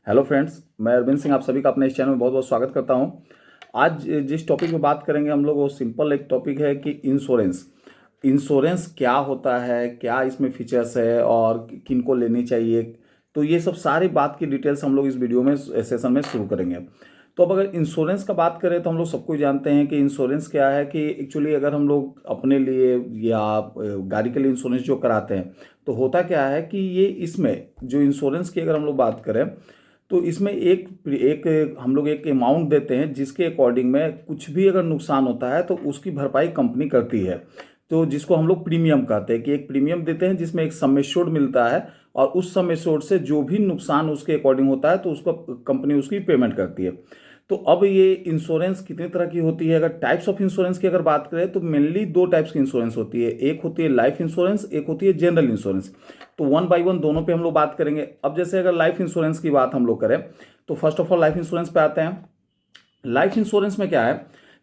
Hello friends, मैं अरविंद सिंह आप सभी का अपने इस चैनल में बहुत बहुत स्वागत करता हूं। आज जिस टॉपिक पे बात करेंगे हम लोग वो सिंपल एक टॉपिक है कि इंश्योरेंस। इंश्योरेंस क्या होता है, क्या इसमें फीचर्स है और किन को लेनी चाहिए। तो ये सब सारी बात की डिटेल्स हम लोग इस वीडियो में सेशन में शुरू करेंगे। तो अब अगर इंश्योरेंस का बात करें तो हम लोग सबको जानते हैं कि इंश्योरेंस क्या है। कि एक्चुअली अगर हम लोग अपने लिए या गाड़ी के लिए इंश्योरेंस जो कराते हैं तो होता क्या है कि ये इसमें जो इंश्योरेंस की अगर हम लोग बात करें तो इसमें एक एक हम लोग एक अमाउंट देते हैं जिसके अकॉर्डिंग में कुछ भी अगर नुकसान होता है तो उसकी भरपाई कंपनी करती है। तो जिसको हम लोग प्रीमियम कहते हैं कि एक प्रीमियम देते हैं जिसमें एक सम एश्योर्ड मिलता है और उस सम एश्योर्ड से जो भी नुकसान उसके अकॉर्डिंग होता है तो उसको कंपनी उसकी पेमेंट करती है। तो अब ये इंश्योरेंस कितनी तरह की होती है, अगर टाइप्स ऑफ इंश्योरेंस की अगर बात करें तो मेनली दो टाइप्स की इंश्योरेंस होती है। एक होती है लाइफ इंश्योरेंस, एक होती है जनरल इंश्योरेंस। तो वन बाय वन दोनों पे हम लोग बात करेंगे। अब जैसे अगर लाइफ इंश्योरेंस की बात हम लोग करें तो first of all life insurance पे आते हैं। लाइफ इंश्योरेंस में क्या है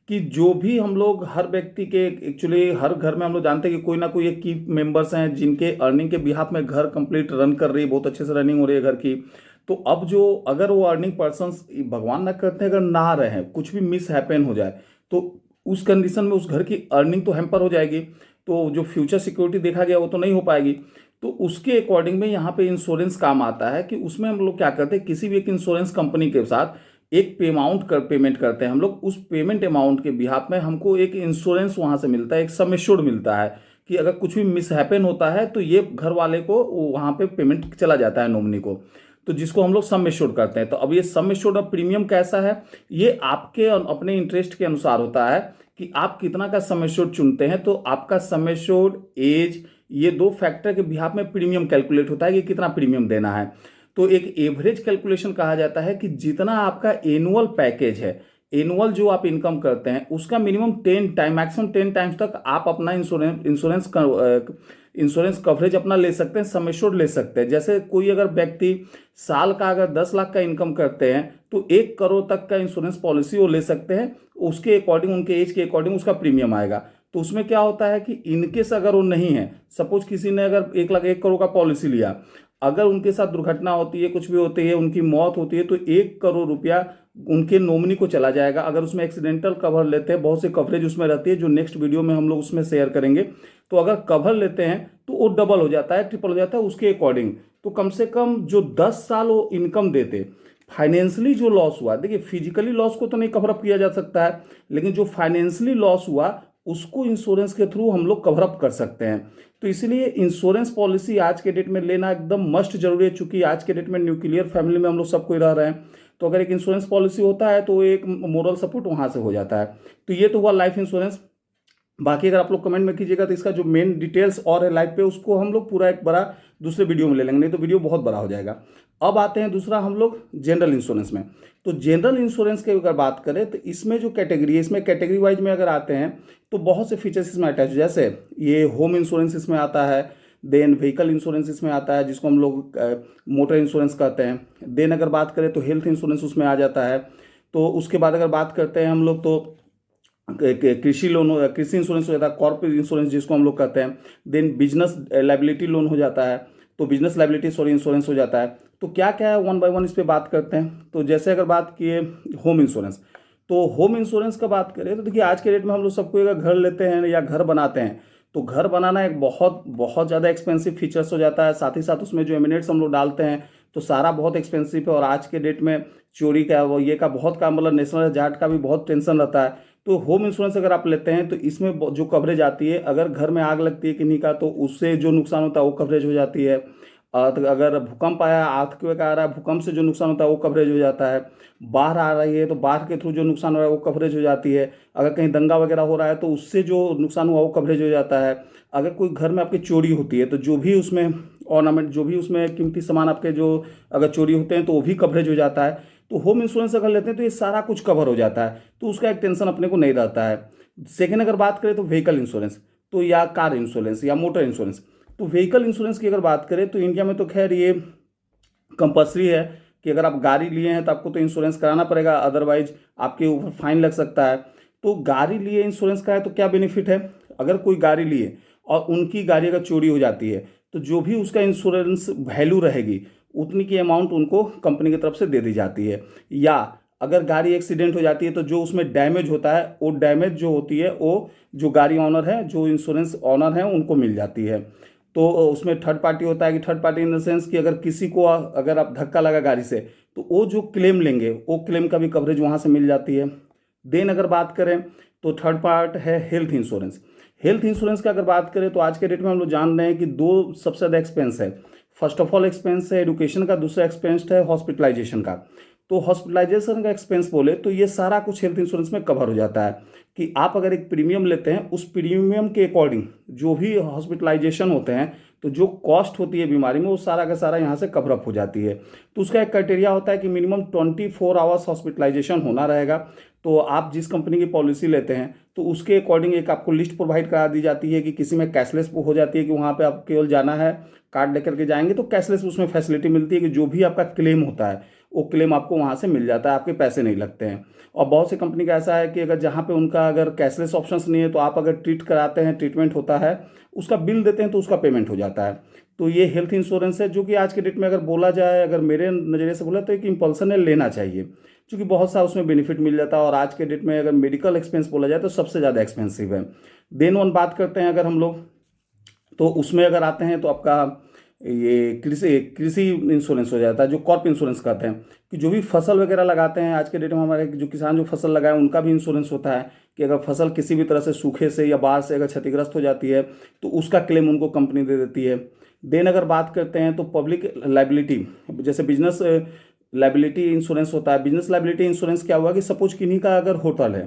कि जो भी हम लोग हर व्यक्ति के एक्चुअली हर घर में हम लोग जानते हैं कि कोई ना कोई एक की मेंबर्स हैं जिनके अर्निंग के बिहाफ में घर कंप्लीट रन कर रही है, बहुत अच्छे से रनिंग हो रही है घर की। तो अब जो अगर वो अर्निंग पर्सन्स भगवान ना करते हैं अगर ना रहे, कुछ भी मिस हैपन हो जाए तो उस कंडीशन में उस घर की अर्निंग तो हैम्पर हो जाएगी। तो जो फ्यूचर सिक्योरिटी देखा गया वो तो नहीं हो पाएगी। तो उसके अकॉर्डिंग में यहाँ पे इंश्योरेंस काम आता है कि उसमें हम लोग क्या करते हैं, किसी भी एक इंश्योरेंस कंपनी के साथ एक पे अमाउंट कर पेमेंट करते हैं हम लोग। उस पेमेंट अमाउंट के बिहाफ में हमको एक इंश्योरेंस वहां से मिलता है, एक सम एश्योर्ड मिलता है कि अगर कुछ भी मिस हैपन होता है तो ये घर वाले को वहां पे पेमेंट चला जाता है नॉमिनी को। तो जिसको हम लोग सम एश्योर्ड करते हैं। तो अब ये सम एश्योर्ड और प्रीमियम कैसा है, ये आपके अपने इंटरेस्ट के अनुसार होता है कि आप कितना का सम एश्योर्ड चुनते हैं। तो आपका सम एश्योर्ड, एज, ये दो फैक्टर के बिहाफ में प्रीमियम कैलकुलेट होता है कि कितना प्रीमियम देना है। तो एक एवरेज कैलकुलेशन कहा जाता है कि जितना आपका एनुअल पैकेज है, एनुअल जो आप इनकम करते हैं उसका मिनिमम 10 टाइम, मैक्सिमम 10 टाइम्स तक आप अपना इंश्योरेंस कवरेज अपना ले सकते हैं, सम एश्योर्ड ले सकते हैं। जैसे कोई अगर व्यक्ति साल का अगर 10 लाख का इनकम करते हैं तो 1 करोड़ तक का इंश्योरेंस पॉलिसी वो ले सकते हैं। उसके अकॉर्डिंग, उनके एज के अकॉर्डिंग उसका प्रीमियम आएगा। तो उसमें क्या होता है कि इनकेस अगर वो नहीं है, सपोज किसी ने अगर 1 लाख 1 करोड़ का पॉलिसी लिया, अगर उनके साथ दुर्घटना होती है, कुछ भी होती है, उनकी मौत होती है तो 1 करोड़ रुपया उनके नॉमिनी को चला जाएगा। अगर उसमें एक्सीडेंटल कवर लेते हैं, बहुत से कवरेज उसमें रहती है जो नेक्स्ट वीडियो में हम लोग उसमें शेयर करेंगे। तो अगर कवर लेते हैं तो वो डबल हो जाता है, ट्रिपल हो जाता है उसके अकॉर्डिंग। तो कम से कम जो 10 साल वो इनकम देते, फाइनेंशियली जो लॉस हुआ, देखिए फिजिकली लॉस को तो नहीं कवर अप किया जा सकता है, लेकिन जो फाइनेंशियली लॉस हुआ उसको इंश्योरेंस के थ्रू हम लोग कवर अप कर सकते हैं। तो इसलिए इंश्योरेंस पॉलिसी आज के डेट में लेना एकदम मस्ट जरूरी है, चूंकि आज के डेट में न्यूक्लियर फैमिली में हम लोग सब कोई रह रहे हैं। तो अगर एक इंश्योरेंस पॉलिसी होता है तो एक मोरल सपोर्ट वहां से हो जाता है। तो ये तो हुआ लाइफ इंश्योरेंस। बाकी अगर आप लोग कमेंट में कीजिएगा तो इसका जो मेन डिटेल्स और है लाइफ पे उसको हम लोग पूरा एक बड़ा दूसरे वीडियो में ले लेंगे, नहीं तो वीडियो बहुत बड़ा हो जाएगा। अब आते हैं दूसरा हम लोग जनरल इंश्योरेंस में। तो जनरल इंश्योरेंस की अगर बात करें तो इसमें जो कैटेगरी है, इसमें कैटेगरी वाइज में अगर आते हैं तो बहुत से फीचर्स इसमें अटैच, जैसे ये होम इंश्योरेंस इसमें आता है, देन व्हीकल इंश्योरेंस इसमें आता है जिसको हम लोग मोटर इंश्योरेंस कहते हैं। देन अगर बात करें तो हेल्थ इंश्योरेंस उसमें आ जाता है। तो उसके बाद अगर बात करते हैं हम लोग तो कृषि लोन हो, कृषि इंश्योरेंस हो जाता है, कॉर्पोरेट इंश्योरेंस जिसको हम लोग कहते हैं। देन बिजनेस लाइबिलिटी लोन हो जाता है, तो बिजनेस लाइबिलिटी सॉरी इंश्योरेंस हो जाता है। तो क्या क्या है वन बाय वन इस पे बात करते हैं। तो जैसे अगर बात किए होम इंश्योरेंस, तो होम इंश्योरेंस का बात करें तो देखिए आज के डेट में हम लोग सबको अगर घर लेते हैं या घर बनाते हैं तो घर बनाना एक बहुत बहुत ज़्यादा एक्सपेंसिव फीचर्स हो जाता है। साथ ही साथ उसमें जो एमिनेट्स हम लोग डालते हैं तो सारा बहुत एक्सपेंसिव है। और आज के डेट में चोरी का वो ये का बहुत का मतलब नेशनल जाट का भी बहुत टेंशन रहता है। तो होम इंश्योरेंस अगर आप लेते हैं तो इसमें जो कवरेज आती है, अगर घर में आग लगती है किन्हीं का तो उससे जो नुकसान होता है वो कवरेज हो जाती है। तो अगर भूकंप आया, अर्थक्वेक आ रहा है, भूकंप से जो नुकसान होता है वो कवरेज हो जाता है। बाढ़ आ रही है तो बाढ़ के थ्रू जो नुकसान हो रहा है वो कवरेज हो जाती है। अगर कहीं दंगा वगैरह हो रहा है तो उससे जो नुकसान हुआ वो कवरेज हो जाता है। अगर कोई घर में आपकी चोरी होती है तो जो भी उसमें ऑर्नामेंट, जो भी उसमें कीमती सामान आपके जो अगर चोरी होते हैं तो वो भी कवरेज हो जाता है। तो होम इंश्योरेंस अगर लेते हैं तो ये सारा कुछ कवर हो जाता है, तो उसका एक टेंशन अपने को नहीं रहता है। सेकेंड अगर बात करें तो व्हीकल इंश्योरेंस, तो या कार इंश्योरेंस या मोटर इंश्योरेंस। तो व्हीकल इंश्योरेंस की अगर बात करें तो इंडिया में तो खैर ये कंपल्सरी है कि अगर आप गाड़ी लिए हैं तो आपको तो इंश्योरेंस कराना पड़ेगा, अदरवाइज आपके ऊपर फाइन लग सकता है। तो गाड़ी लिए इंश्योरेंस का है तो क्या बेनिफिट है, अगर कोई गाड़ी लिए और उनकी गाड़ी अगर चोरी हो जाती है तो जो भी उसका इंश्योरेंस वैल्यू रहेगी उतनी की अमाउंट उनको कंपनी की तरफ से दे दी जाती है। या अगर गाड़ी एक्सीडेंट हो जाती है तो जो उसमें डैमेज होता है वो डैमेज जो होती है वो जो गाड़ी ऑनर है, जो इंश्योरेंस ऑनर है, उनको मिल जाती है। तो उसमें थर्ड पार्टी होता है कि third party in the sense कि अगर किसी को अगर आप धक्का लगा गाड़ी से तो वो जो क्लेम लेंगे वो क्लेम का भी कवरेज वहाँ से मिल जाती है। देन अगर बात करें तो थर्ड पार्ट है हेल्थ इंश्योरेंस। हेल्थ इंश्योरेंस का अगर बात करें तो आज के डेट में हम लोग जान रहे हैं कि दो सबसे ज़्यादा एक्सपेंस है। फर्स्ट ऑफ ऑल एक्सपेंस है एडुकेशन का, दूसरा एक्सपेंस है हॉस्पिटलाइजेशन का। तो हॉस्पिटलाइजेशन का एक्सपेंस बोले तो ये सारा कुछ हेल्थ इंश्योरेंस में कवर हो जाता है कि आप अगर एक प्रीमियम लेते हैं उस प्रीमियम के अकॉर्डिंग जो भी हॉस्पिटलाइजेशन होते हैं तो जो कॉस्ट होती है बीमारी में वो सारा का सारा यहाँ से कवर अप हो जाती है। तो उसका एक क्राइटेरिया होता है कि मिनिमम 24 आवर्स हॉस्पिटलाइजेशन होना रहेगा। तो आप जिस कंपनी की पॉलिसी लेते हैं तो उसके अकॉर्डिंग एक आपको लिस्ट प्रोवाइड करा दी जाती है कि किसी में कैशलेस हो जाती है कि वहाँ पे आप केवल जाना है, कार्ड लेकर के जाएंगे तो कैशलेस उसमें फैसिलिटी मिलती है कि जो भी आपका क्लेम होता है वो क्लेम आपको वहाँ से मिल जाता है, आपके पैसे नहीं लगते हैं। और बहुत सी कंपनी का ऐसा है कि अगर जहाँ पे उनका अगर कैशलेस ऑप्शंस नहीं है तो आप अगर ट्रीट कराते हैं, ट्रीटमेंट होता है, उसका बिल देते हैं तो उसका पेमेंट हो जाता है। तो ये हेल्थ इंश्योरेंस है जो कि आज के डेट में अगर बोला जाए, अगर मेरे नज़रिए से बोला तो एक इम्पल्सन है, लेना चाहिए क्योंकि बहुत सा उसमें बेनिफिट मिल जाता है। और आज के डेट में अगर मेडिकल एक्सपेंस बोला जाए तो सबसे ज़्यादा एक्सपेंसिव है। देन वन बात करते हैं अगर हम लोग तो उसमें अगर आते हैं तो आपका ये कृषि कृषि इंश्योरेंस हो जाता है, जो क्रॉप इंश्योरेंस कहते हैं कि जो भी फसल वगैरह लगाते हैं आज के डेट में हमारे जो किसान जो फसल लगाए उनका भी इंश्योरेंस होता है कि अगर फसल किसी भी तरह से सूखे से या बाढ़ से अगर क्षतिग्रस्त हो जाती है तो उसका क्लेम उनको कंपनी दे देती है। देन अगर बात करते हैं तो पब्लिक लाइबिलिटी, जैसे बिजनेस लाइबिलिटी इंश्योरेंस होता है। बिजनेस लाइबिलिटी इंश्योरेंस क्या हुआ कि सपोज किन्हीं का अगर होटल है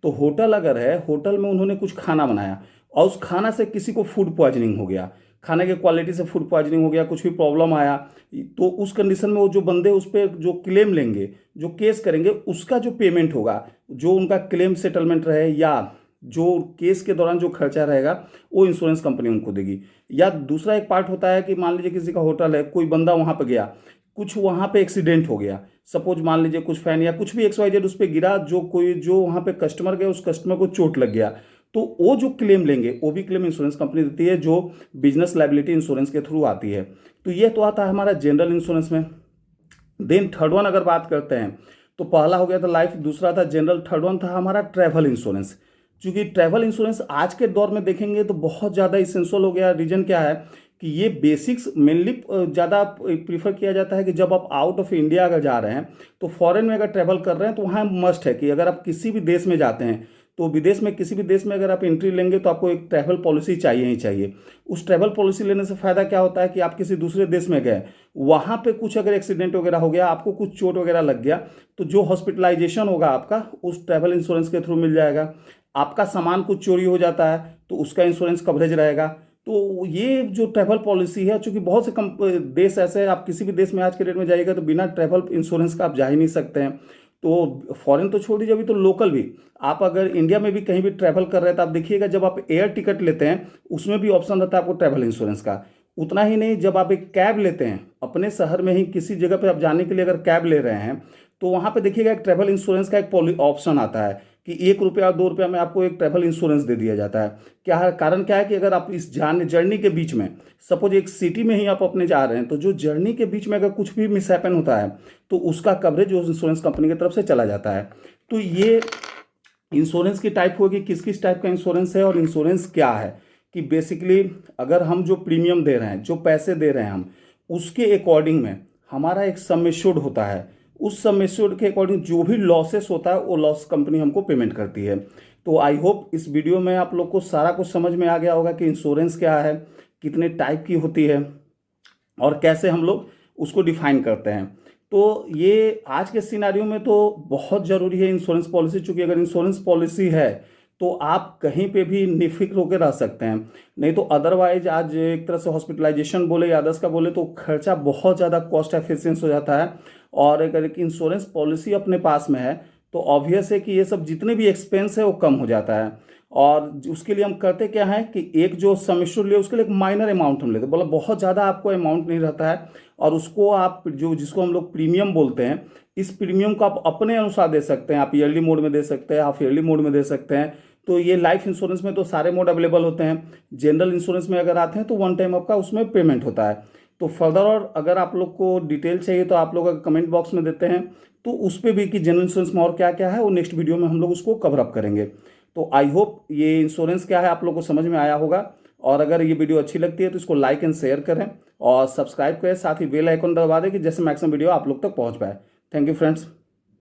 तो होटल अगर है, होटल में उन्होंने कुछ खाना बनाया और उस खाना से किसी को फूड पॉइजनिंग हो गया, खाने के क्वालिटी से फूड पॉइजनिंग हो गया, कुछ भी प्रॉब्लम आया, तो उस कंडीशन में वो जो बंदे उस पर जो क्लेम लेंगे, जो केस करेंगे, उसका जो पेमेंट होगा, जो उनका क्लेम सेटलमेंट रहे या जो केस के दौरान जो खर्चा रहेगा वो इंश्योरेंस कंपनी उनको देगी। या दूसरा एक पार्ट होता है कि मान लीजिए किसी का होटल है, कोई बंदा वहाँ पर गया, कुछ वहाँ पे एक्सीडेंट हो गया, सपोज मान लीजिए कुछ फैन या कुछ भी XYZ उस पर गिरा, जो वहाँ पे कस्टमर गया उस कस्टमर को चोट लग गया, तो वो जो क्लेम लेंगे वो भी क्लेम इंश्योरेंस कंपनी देती है जो बिजनेस लाइबिलिटी इंश्योरेंस के थ्रू आती है। तो ये तो आता है हमारा जनरल इंश्योरेंस में। देन थर्ड वन अगर बात करते हैं तो पहला हो गया था लाइफ, दूसरा था जनरल, थर्ड वन था हमारा ट्रैवल इंश्योरेंस। क्योंकि ट्रैवल इंश्योरेंस आज के दौर में देखेंगे तो बहुत ज़्यादा इसेंशियल हो गया। रीजन क्या है कि ये बेसिक्स मेनली ज़्यादा प्रीफर किया जाता है कि जब आप आउट ऑफ इंडिया अगर जा रहे हैं तो फॉरेन में अगर ट्रैवल कर रहे हैं तो वहाँ मस्ट है कि अगर आप किसी भी देश में जाते हैं तो विदेश में किसी भी देश में अगर आप एंट्री लेंगे तो आपको एक ट्रैवल पॉलिसी चाहिए ही चाहिए। उस ट्रैवल पॉलिसी लेने से फ़ायदा क्या होता है कि आप किसी दूसरे देश में गए, वहाँ पे कुछ अगर एक्सीडेंट वगैरह हो गया, आपको कुछ चोट वगैरह लग गया, तो जो हॉस्पिटलाइजेशन होगा आपका उस ट्रैवल इंश्योरेंस के थ्रू मिल जाएगा। आपका सामान कुछ चोरी हो जाता है तो उसका इंश्योरेंस कवरेज रहेगा। तो ये जो ट्रैवल पॉलिसी है, चूंकि बहुत से कम देश ऐसे हैं, आप किसी भी देश में आज के डेट में जाइएगा तो बिना ट्रैवल इंश्योरेंस का आप जा ही नहीं सकते हैं। तो फॉरेन तो छोड़ दीजिए, अभी तो लोकल भी आप अगर इंडिया में भी कहीं भी ट्रैवल कर रहे हैं तो आप देखिएगा जब आप एयर टिकट लेते हैं उसमें भी ऑप्शन रहता है आपको ट्रैवल इंश्योरेंस का। उतना ही नहीं, जब आप एक कैब लेते हैं अपने शहर में ही किसी जगह पे आप जाने के लिए अगर कैब ले रहे हैं तो वहाँ पे देखिएगा एक ट्रैवल इंश्योरेंस का एक ऑप्शन आता है कि 1 रुपया 2 रुपया में आपको एक ट्रैवल इंश्योरेंस दे दिया जाता है। क्या है कारण, क्या है कि अगर आप इस जर्नी के बीच में सपोज एक सिटी में ही आप अपने जा रहे हैं तो जो जर्नी के बीच में अगर कुछ भी मिसहैपन होता है तो उसका कवरेज उस इंश्योरेंस कंपनी की तरफ से चला जाता है। तो ये इंश्योरेंस की टाइप होगी, किस किस टाइप का इंश्योरेंस है और इंश्योरेंस क्या है कि बेसिकली अगर हम जो प्रीमियम दे रहे हैं, जो पैसे दे रहे हैं हम, उसके अकॉर्डिंग में हमारा एक सम एश्योर्ड होता है। उस सम एश्योर्ड के अकॉर्डिंग जो भी लॉसेस होता है वो लॉस कंपनी हमको पेमेंट करती है। तो आई होप इस वीडियो में आप लोग को सारा कुछ समझ में आ गया होगा कि इंश्योरेंस क्या है, कितने टाइप की होती है और कैसे हम लोग उसको डिफाइन करते हैं। तो ये आज के सिनारियो में तो बहुत ज़रूरी है इंश्योरेंस पॉलिसी, चूँकि अगर इंश्योरेंस पॉलिसी है तो आप कहीं पे भी निफिक्र होकर रह सकते हैं। नहीं तो अदरवाइज आज एक तरह से हॉस्पिटलाइजेशन बोले या अदर्स का बोले तो खर्चा बहुत ज़्यादा कॉस्ट एफिशिएंस हो जाता है। और अगर एक इंश्योरेंस पॉलिसी अपने पास में है तो ऑब्वियस है कि ये सब जितने भी एक्सपेंस है वो कम हो जाता है। और उसके लिए हम करते क्या है कि एक जो सम एश्योर्ड लिए उसके लिए एक माइनर अमाउंट हम लेते हैं, बोला बहुत ज़्यादा आपको अमाउंट नहीं रहता है। और उसको आप जो जिसको हम लोग प्रीमियम बोलते हैं, इस प्रीमियम को आप अपने अनुसार दे सकते हैं। आप ईयरली मोड में दे सकते हैं, हाफ ईयरली मोड में दे सकते हैं। तो ये लाइफ इंश्योरेंस में तो सारे मोड अवेलेबल होते हैं। जनरल इंश्योरेंस में अगर आते हैं तो वन टाइम आपका उसमें पेमेंट होता है। तो फर्दर और अगर आप लोग को डिटेल चाहिए तो आप लोग अगर कमेंट बॉक्स में देते हैं तो उस पर भी कि जनरल इंश्योरेंस में और क्या क्या है वो नेक्स्ट वीडियो में हम लोग उसको कवर अप करेंगे। तो आई होप ये इंश्योरेंस क्या है आप लोग को समझ में आया होगा। और अगर ये वीडियो अच्छी लगती है तो इसको लाइक एंड शेयर करें और सब्सक्राइब करें, साथ ही बेल आइकन दबा दें कि जैसे मैक्सिमम वीडियो आप लोग तक पहुंच पाए। Thank you friends.